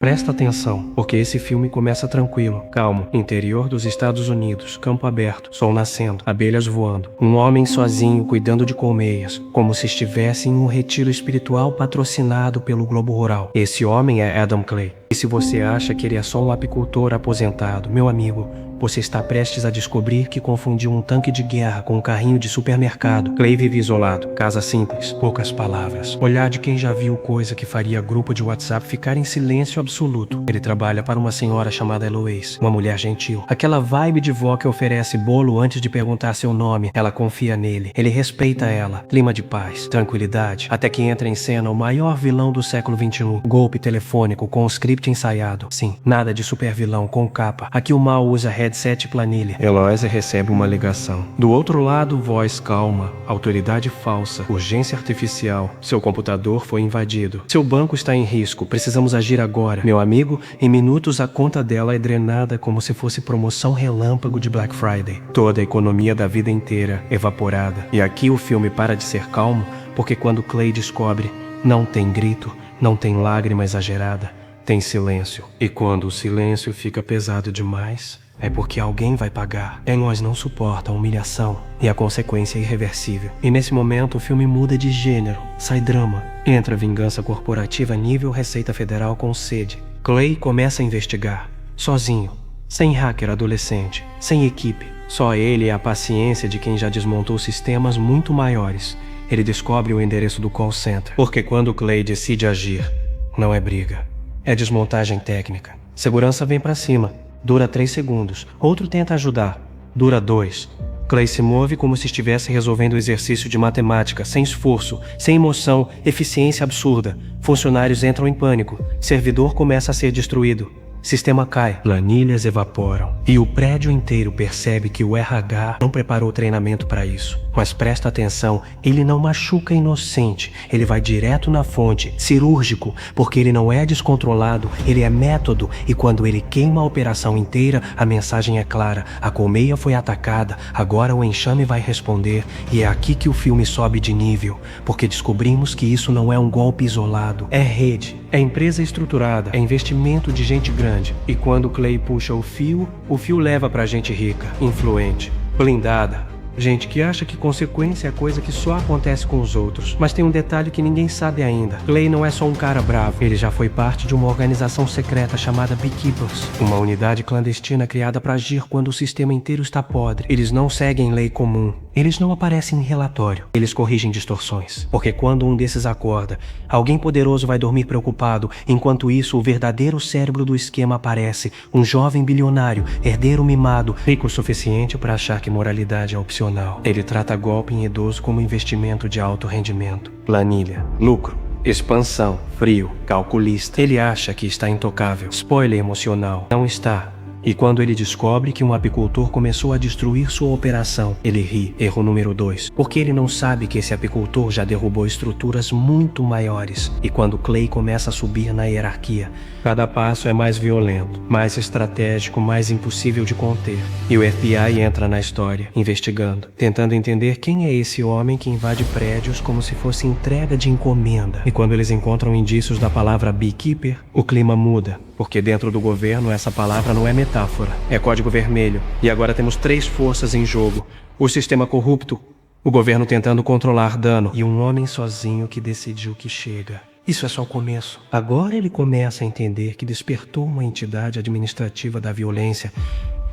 Presta atenção, porque esse filme começa tranquilo, calmo, interior dos Estados Unidos, campo aberto, sol nascendo, abelhas voando, um homem sozinho cuidando de colmeias, como se estivesse em um retiro espiritual patrocinado pelo Globo Rural. Esse homem é Adam Clay. E se você acha que ele é só um apicultor aposentado, meu amigo, você está prestes a descobrir que confundiu um tanque de guerra com um carrinho de supermercado. Clay vive isolado, casa simples, poucas palavras. Olhar de quem já viu coisa que faria grupo de WhatsApp ficar em silêncio absoluto. Ele trabalha para uma senhora chamada Eloise, uma mulher gentil. Aquela vibe de vó que oferece bolo antes de perguntar seu nome. Ela confia nele, ele respeita ela. Clima de paz, tranquilidade, até que entra em cena o maior vilão do século XXI. Golpe telefônico com um script ensaiado. Sim, nada de super vilão com capa. Aqui o mal usa headset e planilha. Eloise recebe uma ligação. Do outro lado, voz calma, autoridade falsa, urgência artificial. Seu computador foi invadido. Seu banco está em risco, precisamos agir agora. Meu amigo, em minutos a conta dela é drenada como se fosse promoção relâmpago de Black Friday. Toda a economia da vida inteira evaporada. E aqui o filme para de ser calmo, porque quando Clay descobre, não tem grito, não tem lágrima exagerada, tem silêncio. E quando o silêncio fica pesado demais, é porque alguém vai pagar. Nós não suporta a humilhação e a consequência é irreversível. E nesse momento o filme muda de gênero, sai drama. Entra vingança corporativa nível Receita Federal com sede. Clay começa a investigar, sozinho, sem hacker adolescente, sem equipe. Só ele e a paciência de quem já desmontou sistemas muito maiores. Ele descobre o endereço do call center. Porque quando Clay decide agir, não é briga, é desmontagem técnica. Segurança vem pra cima. Dura 3 segundos. Outro tenta ajudar. Dura 2. Clay se move como se estivesse resolvendo o exercício de matemática, sem esforço, sem emoção, eficiência absurda. Funcionários entram em pânico. Servidor começa a ser destruído. Sistema cai, planilhas evaporam. E o prédio inteiro percebe que o RH não preparou treinamento para isso. Mas presta atenção, ele não machuca inocente, ele vai direto na fonte, cirúrgico, porque ele não é descontrolado, ele é método, e quando ele queima a operação inteira, a mensagem é clara: a colmeia foi atacada, agora o enxame vai responder, e é aqui que o filme sobe de nível, porque descobrimos que isso não é um golpe isolado, é rede, é empresa estruturada, é investimento de gente grande, e quando Clay puxa o fio leva pra gente rica, influente, blindada. Gente que acha que consequência é coisa que só acontece com os outros. Mas tem um detalhe que ninguém sabe ainda. Clay não é só um cara bravo. Ele já foi parte de uma organização secreta chamada Beekeepers. Uma unidade clandestina criada para agir quando o sistema inteiro está podre. Eles não seguem lei comum. Eles não aparecem em relatório. Eles corrigem distorções. Porque quando um desses acorda, alguém poderoso vai dormir preocupado. Enquanto isso, o verdadeiro cérebro do esquema aparece. Um jovem bilionário, herdeiro mimado, rico o suficiente para achar que moralidade é opcional. Ele trata golpe em idoso como investimento de alto rendimento. Planilha, lucro, expansão, frio, calculista. Ele acha que está intocável. Spoiler emocional, não está. E quando ele descobre que um apicultor começou a destruir sua operação, ele ri. Erro número 2. Porque ele não sabe que esse apicultor já derrubou estruturas muito maiores. E quando Clay começa a subir na hierarquia, cada passo é mais violento, mais estratégico, mais impossível de conter. E o FBI entra na história, investigando, tentando entender quem é esse homem que invade prédios como se fosse entrega de encomenda. E quando eles encontram indícios da palavra beekeeper, o clima muda. Porque dentro do governo essa palavra não é metáfora, é código vermelho. E agora temos 3 forças em jogo: o sistema corrupto, o governo tentando controlar dano e um homem sozinho que decidiu que chega. Isso é só o começo. Agora ele começa a entender que despertou uma entidade administrativa da violência,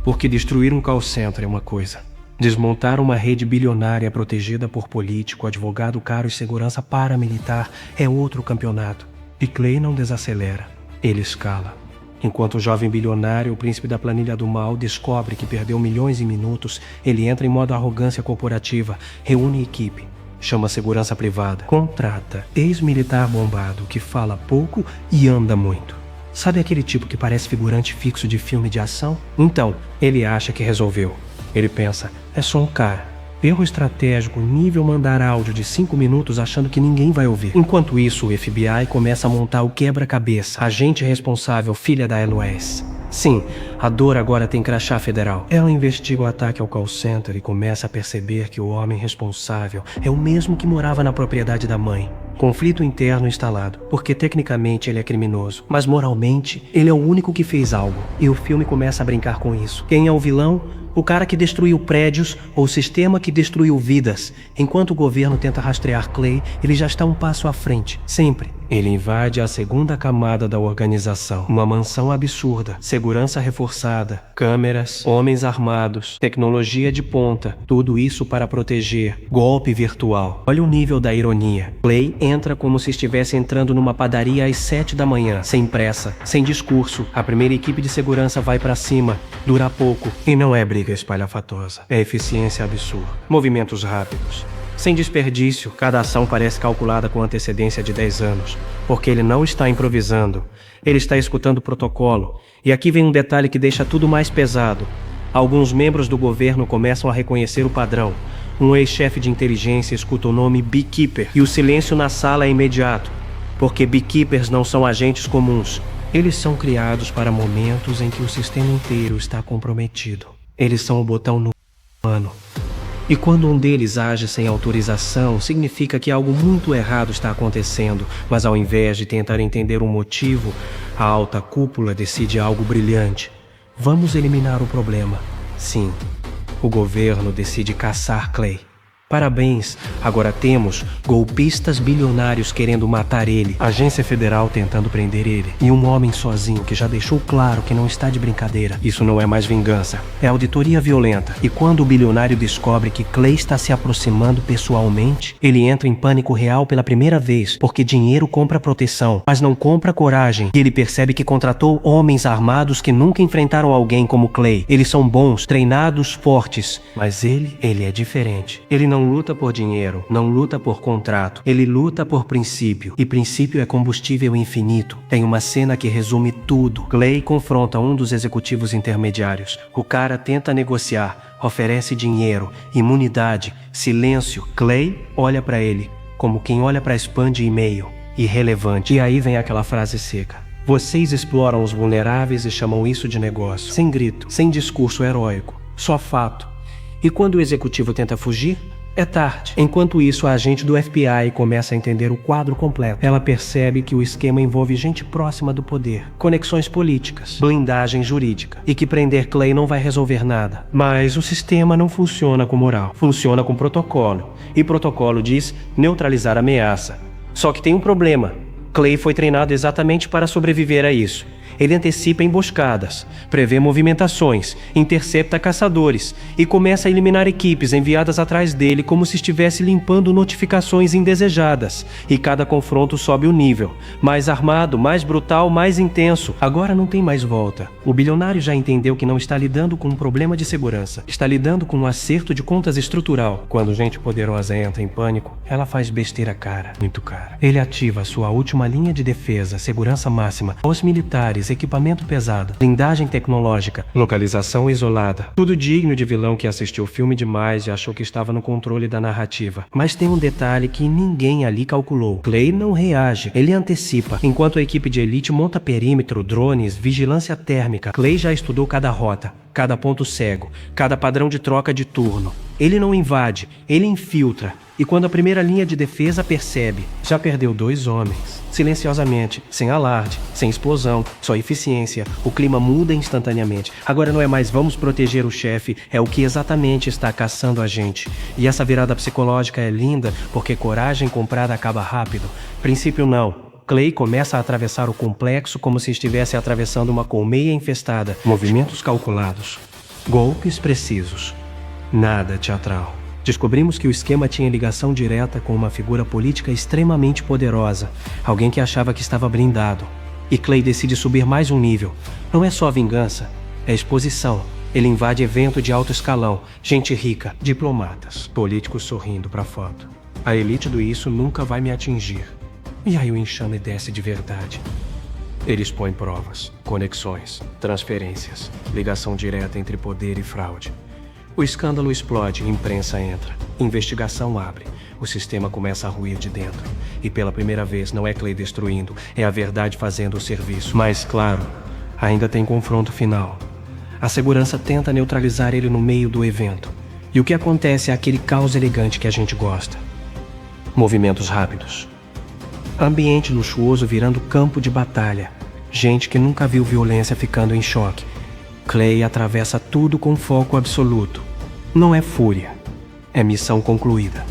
porque destruir um call center é uma coisa, desmontar uma rede bilionária protegida por político, advogado caro e segurança paramilitar é outro campeonato. E Clay não desacelera. Ele escala. Enquanto o jovem bilionário, o príncipe da planilha do mal, descobre que perdeu milhões em minutos, ele entra em modo arrogância corporativa, reúne equipe, chama segurança privada, contrata ex-militar bombado que fala pouco e anda muito. Sabe aquele tipo que parece figurante fixo de filme de ação? Então, ele acha que resolveu. Ele pensa, é só um cara. Erro estratégico, nível mandar áudio de 5 minutos achando que ninguém vai ouvir. Enquanto isso, o FBI começa a montar o quebra-cabeça. Agente responsável, filha da Eloise. Sim, a Dor agora tem crachá federal. Ela investiga o ataque ao call center e começa a perceber que o homem responsável é o mesmo que morava na propriedade da mãe. Conflito interno instalado, porque tecnicamente ele é criminoso, mas moralmente ele é o único que fez algo. E o filme começa a brincar com isso. Quem é o vilão? O cara que destruiu prédios ou o sistema que destruiu vidas. Enquanto o governo tenta rastrear Clay, ele já está um passo à frente, sempre. Ele invade a segunda camada da organização. Uma mansão absurda, segurança reforçada, câmeras, homens armados, tecnologia de ponta. Tudo isso para proteger. Golpe virtual. Olha o nível da ironia. Clay entra como se estivesse entrando numa padaria às 7 da manhã, sem pressa, sem discurso. A primeira equipe de segurança vai pra cima. Dura pouco. E não é briga espalhafatosa. É eficiência absurda. Movimentos rápidos. Sem desperdício, cada ação parece calculada com antecedência de 10 anos, porque ele não está improvisando, ele está escutando o protocolo. E aqui vem um detalhe que deixa tudo mais pesado. Alguns membros do governo começam a reconhecer o padrão. Um ex-chefe de inteligência escuta o nome Beekeeper, e o silêncio na sala é imediato, porque Beekeepers não são agentes comuns. Eles são criados para momentos em que o sistema inteiro está comprometido. Eles são o botão no humano. E quando um deles age sem autorização, significa que algo muito errado está acontecendo, mas ao invés de tentar entender o motivo, a alta cúpula decide algo brilhante. Vamos eliminar o problema. Sim, o governo decide caçar Clay. Parabéns, agora temos golpistas bilionários querendo matar ele, agência federal tentando prender ele, e um homem sozinho que já deixou claro que não está de brincadeira. Isso não é mais vingança, é auditoria violenta. E quando o bilionário descobre que Clay está se aproximando pessoalmente, ele entra em pânico real pela primeira vez, porque dinheiro compra proteção, mas não compra coragem. E ele percebe que contratou homens armados que nunca enfrentaram alguém como Clay. Eles são bons, treinados, fortes, mas ele é diferente. Ele não luta por dinheiro, não luta por contrato. Ele luta por princípio. E princípio é combustível infinito. Tem uma cena que resume tudo. Clay confronta um dos executivos intermediários. O cara tenta negociar, oferece dinheiro, imunidade, silêncio. Clay olha pra ele, como quem olha pra spam de e-mail. Irrelevante. E aí vem aquela frase seca. Vocês exploram os vulneráveis e chamam isso de negócio. Sem grito, sem discurso heróico. Só fato. E quando o executivo tenta fugir, é tarde. Enquanto isso, a agente do FBI começa a entender o quadro completo. Ela percebe que o esquema envolve gente próxima do poder, conexões políticas, blindagem jurídica, e que prender Clay não vai resolver nada. Mas o sistema não funciona com moral, funciona com protocolo. E protocolo diz neutralizar a ameaça. Só que tem um problema. Clay foi treinado exatamente para sobreviver a isso. Ele antecipa emboscadas, prevê movimentações, intercepta caçadores e começa a eliminar equipes enviadas atrás dele como se estivesse limpando notificações indesejadas. E cada confronto sobe o nível. Mais armado, mais brutal, mais intenso. Agora não tem mais volta. O bilionário já entendeu que não está lidando com um problema de segurança. Está lidando com um acerto de contas estrutural. Quando gente poderosa entra em pânico, ela faz besteira cara, muito cara. Ele ativa a sua última linha de defesa, segurança máxima, os militares, equipamento pesado, blindagem tecnológica, localização isolada. Tudo digno de vilão que assistiu o filme demais e achou que estava no controle da narrativa. Mas tem um detalhe que ninguém ali calculou. Clay não reage, ele antecipa. Enquanto a equipe de elite monta perímetro, drones, vigilância térmica, Clay já estudou cada rota, cada ponto cego, cada padrão de troca de turno. Ele não invade, ele infiltra. E quando a primeira linha de defesa percebe, já perdeu 2 homens. Silenciosamente, sem alarde, sem explosão, só eficiência, o clima muda instantaneamente. Agora não é mais vamos proteger o chefe, é o que exatamente está caçando a gente. E essa virada psicológica é linda, porque coragem comprada acaba rápido. Princípio não. Clay começa a atravessar o complexo como se estivesse atravessando uma colmeia infestada. Movimentos calculados. Golpes precisos. Nada teatral. Descobrimos que o esquema tinha ligação direta com uma figura política extremamente poderosa, alguém que achava que estava blindado. E Clay decide subir mais um nível. Não é só vingança, é exposição. Ele invade evento de alto escalão, gente rica, diplomatas, políticos sorrindo pra foto. A elite do isso nunca vai me atingir. E aí o enxame desce de verdade. Ele expõe provas, conexões, transferências, ligação direta entre poder e fraude. O escândalo explode, imprensa entra, investigação abre, o sistema começa a ruir de dentro. E pela primeira vez não é Clay destruindo, é a verdade fazendo o serviço. Mas claro, ainda tem confronto final. A segurança tenta neutralizar ele no meio do evento. E o que acontece é aquele caos elegante que a gente gosta. Movimentos rápidos, Ambiente luxuoso virando campo de batalha. Gente que nunca viu violência ficando em choque. Clay atravessa tudo com foco absoluto. Não é fúria, é missão concluída.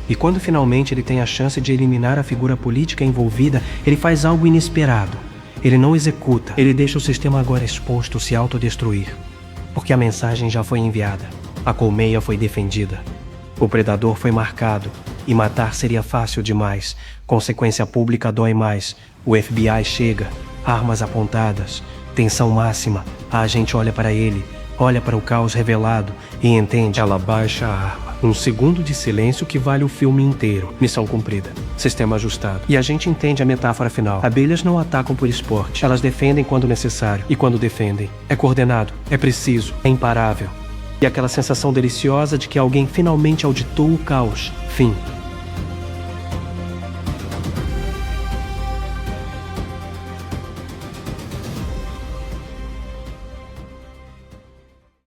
E quando finalmente ele tem a chance de eliminar a figura política envolvida, ele faz algo inesperado. Ele não executa, ele deixa o sistema agora exposto se autodestruir. Porque a mensagem já foi enviada, a colmeia foi defendida. O predador foi marcado, e matar seria fácil demais. Consequência pública dói mais. O FBI chega, armas apontadas, tensão máxima. A agente olha para ele, olha para o caos revelado e entende. Ela baixa a arma. Um segundo de silêncio que vale o filme inteiro. Missão cumprida. Sistema ajustado. E a gente entende a metáfora final. Abelhas não atacam por esporte. Elas defendem quando necessário. E quando defendem, é coordenado, é preciso, é imparável. E aquela sensação deliciosa de que alguém finalmente auditou o caos. Fim.